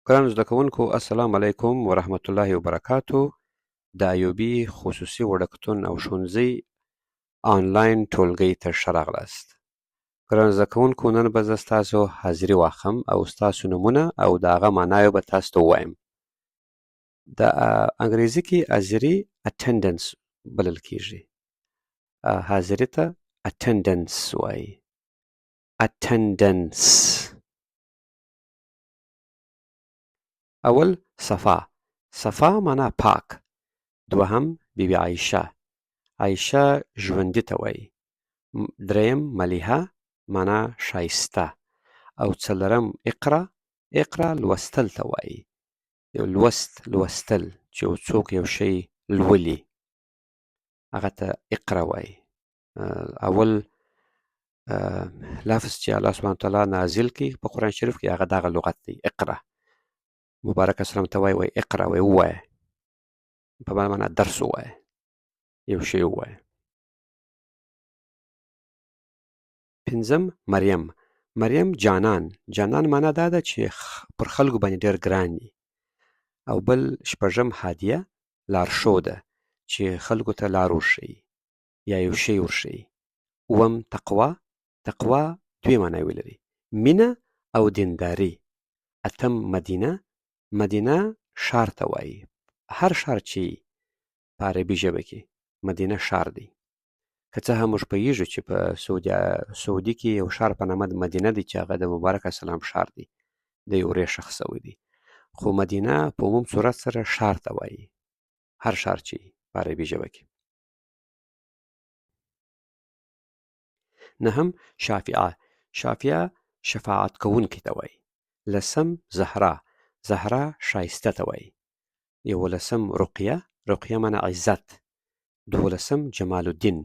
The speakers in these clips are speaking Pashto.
ګرانو زده کوونکو السلام علیکم ورحمت الله وبرکاتو. د ایوبي خصوصي وړکتون او ښوونځي آنلاین ټولګي ته ښه راغلاست. ګرانو زده کوونکو نن به زه ستاسو حاضري واخلم او ستاسو نومونه او د هغه معناوې به تاسو ته ووایم. د انګریزي کې حاضري اټینډنس بلل کیږي. حاضري ته اټینډنس وایي. اټینډنس. اول صفا. صفا معنا پاک. دوهم بیبي عایشه. عایشه ژوندي ته وایي. دریم ملیحه معنا ښایسته. او څلورم اقرا. اقرا لوستل ته وایي. یو لوستل چې یو څوک یو شی لولي هغه ته اقرا وایي. اول لفظ چې الله سبحانه وتعالی نازل کړي په قرآن شریف کې هغه دغه لغت دی، اقرا. مبارک اسلام ته وایي اقرا وایي ووایه، په بله معنا درس ووایه، یو شی ووایه. پنځم مریم. مریم جانان. جانان معنا دا ده چې پر خلکو باندې ډېر ګران وي. او بل شپږم هادیه لارښوده چې خلکو ته لار وښیي یا یو شی وښیي. اووم تقوا. تقوا دوې معناوې لري، مینه او دینداري. اتم مدینه. مدینه ښار ته وایي. هر ښار چې په عربي ژبه کې مدینه ښار دی. که څه هم موږ پوهېږو چې په سعودي کې یو ښار په نامه مدینه دی چې هغه د مبارک اسلام ښار دی، د یو ریښخ شوی دی، خو مدینه په عموم صورت سره ښار ته وایي، هر ښار چې په عربي ژبه کې. نهم شافعه. شافعه شفاعت کوونکي ته وایي. لسم زهرا. زهرا ښایسته ته وایي. یولسم رقیه. رقیه معنا عزت. دولسم جمال الدین.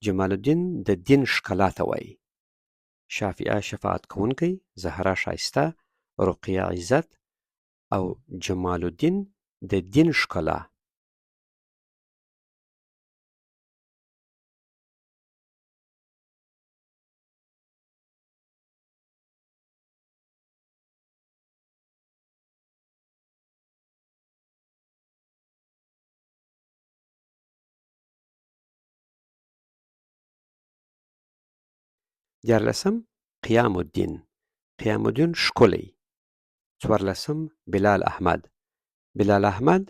جمال الدین د دین ښکلا ته وایي. شافعه شفاعت کوونکی، زهرا ښایسته، رقیه عزت او جمال الدین د دین ښکلا. دیارلسم قیام الدین. قیام الدین ښکلی. څوارلسم بلال احمد. بلال احمد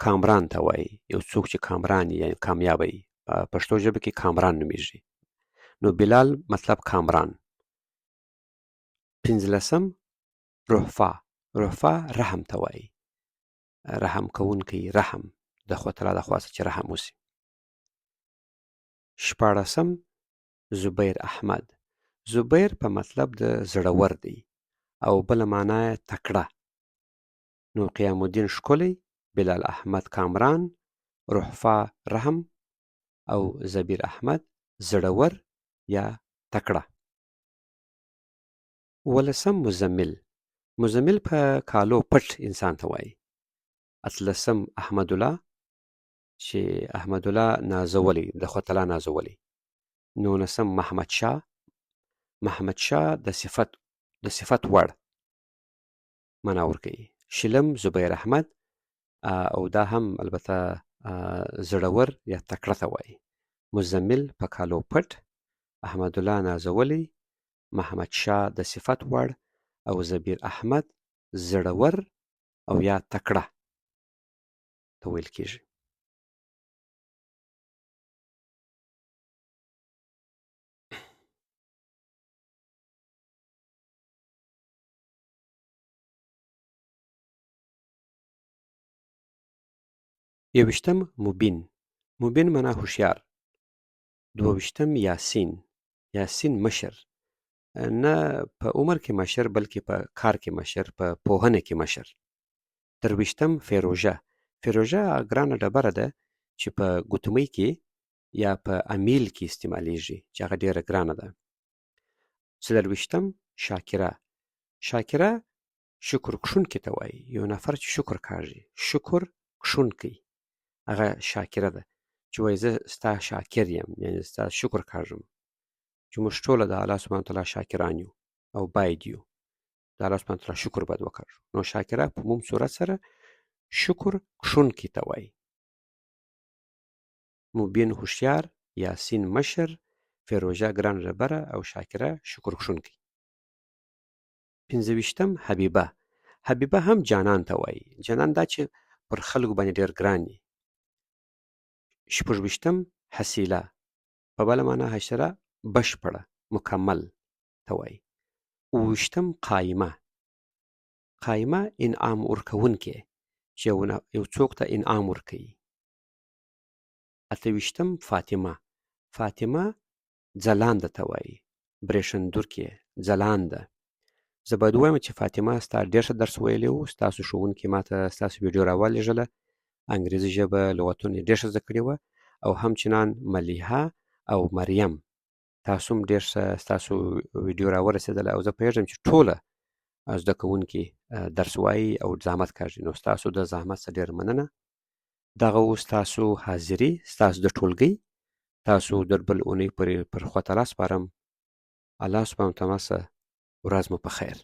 کامران ته وایي، یو څوک چې کامران یعنی کامیابه وي. په پښتو ژبه کې کامران نومیږي، نو بلال مطلب کامران. پنځلسم رهفا. رهفا رحم ته وایي، رحم کوونکی، رحم د خدای تعالی د خوا څخه چې رحم وشي. شپاړسم زبیر احمد. زبیر په مطلب د زړور دی او بله معنا یې تکړه. نو قیام الدین ښکلی، بلال احمد کامران، رهفا رحم او زبیر احمد زړور یا تکړه. ولسم مزمل. مزمل په کالو پټ انسان ته وایي. اتلسم احمد الله چې احمد الله نازولی، د خدای تعالی نازولی. نولسم محمد شاه. محمد شاه د صفت وړ معنا ورکوي. شلم زبیر احمد او دا هم البته زړور یا تکړه ته وایي. مزمل په کالو پټ، احمد الله نازولی، محمد شاه د صفت وړ او زبیر احمد زړور او یا تکړه ته ویل کیږي. یوویشتم مبین. مبین معنا هوښیار. دوهویشتم یاسین. یاسین مشر، نه په عمر کې مشر بلکې په کار کې مشر، په پوهنه کې مشر. درویشتم فیروژه. فیروژه ګرانه ډبره ده چې په ګوتمۍ کې یا په امیل کې استعمالیږي چې هغه ډیره ګرانه ده. څلرویشتم شاکره. شاکره شکر کښونکي ته وایي، یو نفر چې شکر کاږي، شکر کښونکی، هغه شاکره ده چې وایي زه ستا شاکر یم، یعنی ستا شکر کاږم. چې موږ ټوله د الله سبحانه وتعالی شاکران یو او باید یو. د الله سبحانه وتعالی شکر باید وکړو. نو شاکره په عموم صورت سره شکر کښونکي ته وایي. مبین هوښیار، یاسین مشر، فیروژه ګران رهبره او شاکره شکر کښونکي. 25 حبیبه. حبیبه هم جانان ته وایي. جانان دا چې پر خلکو باندې ډېر ګران وي. 26 حسیله، په بله معنا حشره بشپړه مکمل ته وایي. 28 قایمه. قایمه انعام ورکوونکې چې یو څوک ته انعام ورکوي. 28 فاطمه. فاطمه ځلانده ته وایي. برېښندونکې ځلانده. زه باید ووایم چې فاطمه ستا ډېر ښه درس ویلی و. ستاسو ښوونکي ماته ستاسو ویډیو راولېږله. انګریزي ژبه لغتونه یې ډېر ښه زده کړي وه. او همچنان ملیحه او مریم تاسو هم ډېر ښه ستاسو ویډیو راورسېدله او زه پوهېږم چې ټوله زده کوونکي درس وایي او زحمت کاږي. نو ستاسو د زحمت څخه ډېره مننه. دغه و ستاسو حاضري، ستاسو د ټولګۍ. تاسو د بل اونۍ پر خوا ته راسپارم. الله سبحانه وتعالی ورځ مو په خیر.